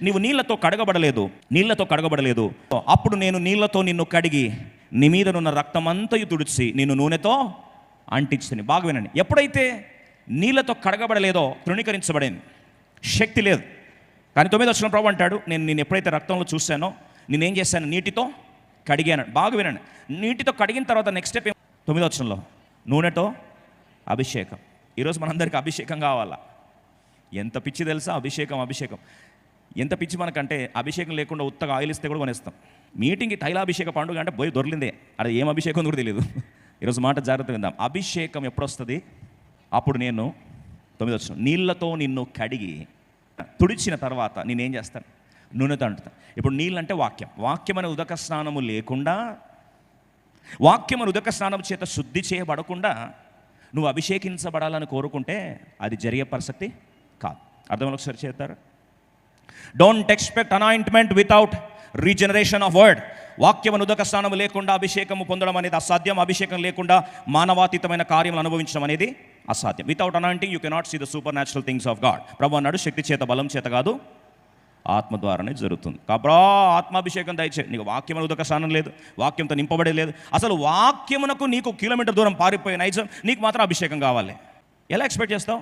నీవు నీళ్లతో కడగబడలేదు. అప్పుడు నేను నీళ్లతో నిన్ను కడిగి నీ మీదనున్న రక్తమంతయు తుడిచి నిన్ను నూనెతో అంటించుని. బాగా వినండి, ఎప్పుడైతే నీళ్లతో కడగబడలేదో తృణీకరించబడింది, శక్తి లేదు. కానీ 9వ వచనం ప్రభు అంటాడు, నేను ఎప్పుడైతే రక్తంలో చూశానో నేనేం చేశాను, నీటితో కడిగాను. బాగా వినండి, నీటితో కడిగిన తర్వాత నెక్స్ట్ స్టెప్ 9వ వచనంలో నూనెతో అభిషేకం. ఈరోజు మనందరికీ అభిషేకం కావాలా? ఎంత పిచ్చి తెలుసా? అభిషేకం ఎంత పిచ్చి మనకంటే, అభిషేకం లేకుండా ఉత్తగా ఆయిల్ ఇస్తే కూడా కొనేస్తాం. మీటింగ్కి తైలాభిషేక పండుగ అంటే పోయి దొరికిందే, అది ఏం అభిషేకం కూడా తెలియదు. ఈరోజు మాట జాగ్రత్త విందాం. అభిషేకం ఎప్పుడు వస్తుంది? అప్పుడు నేను 9వ వచనం, నీళ్లతో నిన్ను కడిగి తుడిచిన తర్వాత నేనేం చేస్తాను, నూనెతో అంటుతాను. ఇప్పుడు నీళ్ళు అంటే వాక్యం అనే ఉదక స్నానము లేకుండా, వాక్యం అనే ఉదక స్నానం చేత శుద్ధి చేయబడకుండా నువ్వు అభిషేకించబడాలని కోరుకుంటే అది జరిగే పరిస్థితి కాదు. అర్థంలో ఒకసారి చేస్తారు. Don't expect anointment without regeneration of word. వాక్యం ఉదక స్నానం లేకుండా అభిషేకము పొందడం అనేది అసాధ్యం. అభిషేకం లేకుండా మానవాతీతమైన కార్యములు అనుభవించడం అనేది అసాధ్యం. Without anointing you cannot see the supernatural things of God. ప్రభు అన్నాడు, శక్తి చేత బలం చేత కాదు, ఆత్మ ద్వారానే జరుగుతుంది. కాబట్టి ఆత్మాభిషేకం దయచే. నీకు వాక్యమున ఉదక స్నానం లేదు, వాక్యంతో నింపబడే లేదు. అసలు వాక్యమునకు నీకు కిలోమీటర్ దూరం పారిపోయే నైజం, నీకు మాత్రం అభిషేకం కావాలి. ఎలా ఎక్స్పెక్ట్ చేస్తావు?